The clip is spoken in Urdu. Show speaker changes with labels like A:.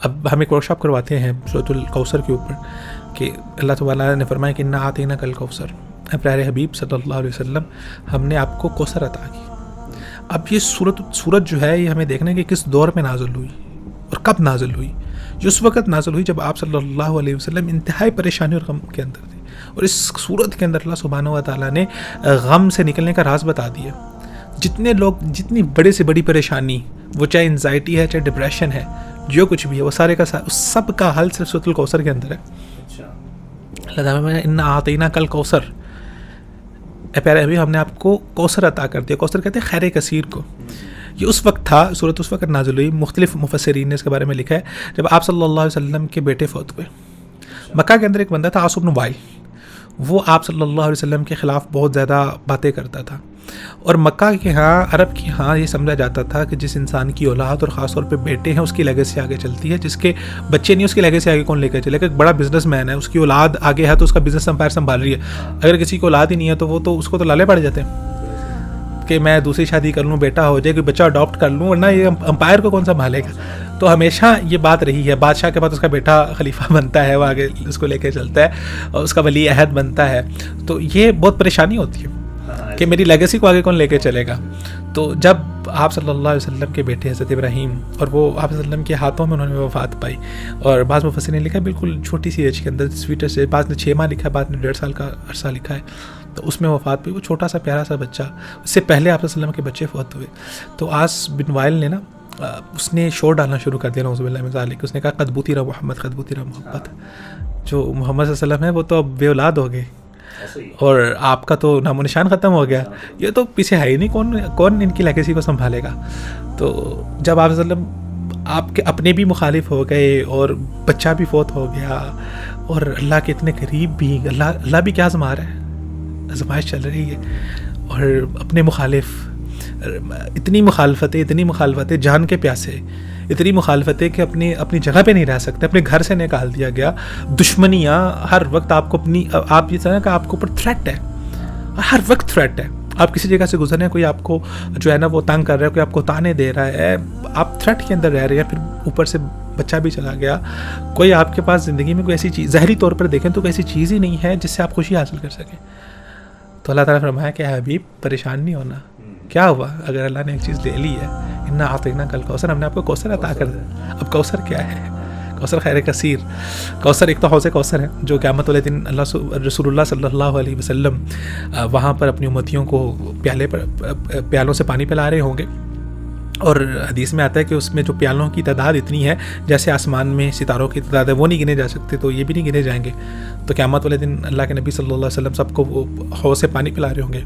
A: اب ہم ایک ورک شاپ کرواتے ہیں سورۃ الکوثر کے اوپر کہ اللہ تعالیٰ نے فرمایا کہ انا اعطیناک الکوثر، اے پیارے حبیب صلی اللہ علیہ وسلم ہم نے آپ کو کوثر عطا کی۔ اب یہ سورت جو ہے یہ ہمیں دیکھنا ہے کہ کس دور میں نازل ہوئی اور کب نازل ہوئی۔ یہ اس وقت نازل ہوئی جب آپ صلی اللہ علیہ وسلم انتہائی پریشانی اور غم کے اندر تھے، اور اس صورت کے اندر اللہ سبحانہ و تعالیٰ نے غم سے نکلنے کا راز بتا دیا۔ جتنے لوگ جتنی بڑے سے بڑی پریشانی، وہ چاہے انزائٹی ہے، چاہے ڈپریشن ہے، جو کچھ بھی ہے، وہ سارے کا سب کا حل صرف سورۃ الکوثر کے اندر ہے۔ اللہ تعالیٰ نے انا اعطیناک الکوثر، اے پیارے ابھی ہم نے آپ کو کوثر عطا کر دیا۔ کوثر کہتے ہیں خیر کثیر کو۔ یہ اس وقت تھا، سورت اس وقت نازل ہوئی۔ مختلف مفسرین نے اس کے بارے میں لکھا ہے جب آپ صلی اللہ علیہ وسلم کے بیٹے فوت ہوئے۔ مکہ کے اندر ایک بندہ تھا عاص بن وائل، وہ آپ صلی اللہ علیہ وسلم کے خلاف بہت زیادہ باتیں کرتا تھا، اور مکہ کے ہاں، عرب کے ہاں یہ سمجھا جاتا تھا کہ جس انسان کی اولاد اور خاص طور پہ بیٹے ہیں اس کی لیگیسی آگے چلتی ہے، جس کے بچے نہیں اس کی لیگیسی آگے کون لے کے چلے گا۔ ایک بڑا بزنس مین ہے، اس کی اولاد آگے ہے تو اس کا بزنس امپائر سنبھال رہی ہے، اگر کسی کو اولاد ہی نہیں ہے تو وہ تو اس کو تو لالے پڑ جاتے ہیں کہ میں دوسری شادی کر لوں، بیٹا ہو جائے، کوئی بچہ اڈاپٹ کر لوں، ورنہ یہ امپائر کو کون سنبھالے گا۔ تو ہمیشہ یہ بات رہی ہے، بادشاہ کے بعد اس کا بیٹا خلیفہ بنتا ہے، وہ آگے اس کو لے کے چلتا ہے اور اس کا ولی عہد بنتا ہے۔ تو یہ بہت پریشانی ہوتی ہے کہ میری لیگیسی کو آگے کون لے کے چلے گا۔ تو جب آپ صلی اللہ علیہ وسلم کے بیٹے حضرت ابراہیم، اور وہ آپ صلی اللہ علیہ وسلم کے ہاتھوں میں انہوں نے وفات پائی، اور بعض مفسرین نے لکھا ہے بالکل چھوٹی سی ایج کے اندر، سویٹر سے، بعض نے 6 ماہ لکھا ہے، بعض نے 1.5 سال کا عرصہ لکھا ہے، تو اس میں وفات پائی۔ وہ چھوٹا سا پیارا سا بچہ، اس سے پہلے آپ صلی اللہ علیہ وسلم کے بچے فوت ہوئے۔ تو عاص بن وائل نے نا اس نے شور ڈالنا شروع کر دیا، نعوذ باللہ من ذالک۔ اس نے کہا قد بوتی رہا محمد، قد بوتی رہا محمد، جو محمد صلی اللہ علیہ وسلم ہے وہ تو اب بے اولاد ہو گئے اور آپ کا تو نام و نشان ختم ہو گیا، یہ تو پیچھے ہے ہی نہیں، کون ان کی لیگیسی کو سنبھالے گا۔ تو جب آپ صلی اللہ علیہ وسلم آپ کے اپنے بھی مخالف ہو گئے اور بچہ بھی فوت ہو گیا، اور اللہ کے اتنے قریب بھی، اللہ بھی کیا آزما رہا ہے، آزمائش چل رہی ہے، اور اپنے مخالف، اتنی مخالفتیں جان کے پیاسے، اتنی مخالفتیں کہ اپنی جگہ پہ نہیں رہ سکتے، اپنے گھر سے نکال دیا گیا، دشمنیاں ہر وقت آپ کو آپ یہ سمجھیں کہ آپ کے اوپر تھریٹ ہے، ہر وقت تھریٹ ہے۔ آپ کسی جگہ سے گزرنے، کوئی آپ کو جو ہے نا وہ تنگ کر رہا ہے، کوئی آپ کو تانے دے رہا ہے، آپ تھریٹ کے اندر رہ رہے ہیں، پھر اوپر سے بچہ بھی چلا گیا، کوئی آپ کے پاس زندگی میں کوئی ایسی چیز، ظاہری طور پر دیکھیں تو کوئی ایسی چیز ہی نہیں ہے جس سے آپ خوشی حاصل کر سکیں۔ تو اللہ تعالیٰ نے فرمایا کہ حبیب پریشان نہیں ہونا، کیا ہوا اگر اللہ نے ایک چیز لے لی ہے، انا اعطیناک الکوثر، ہم نے آپ کو کوثر عطا کر دیا۔ اب کوثر کیا ہے؟ کوثر خیر کثیر۔ کوثر ایک تو حوض کوثر ہے جو قیامت والے دن رسول اللہ صلی اللہ علیہ وسلم وہاں پر اپنی امتیوں کو پیالوں سے پانی پلا رہے ہوں گے، اور حدیث میں آتا ہے کہ اس میں جو پیالوں کی تعداد اتنی ہے جیسے آسمان میں ستاروں کی تعداد ہے، وہ نہیں گنے جا سکتے، تو یہ بھی نہیں گنے جائیں گے۔ تو قیامت والے دن اللہ کے نبی صلی اللہ علیہ وسلم سب کو وہ حوض سے پانی پلا رہے ہوں گے۔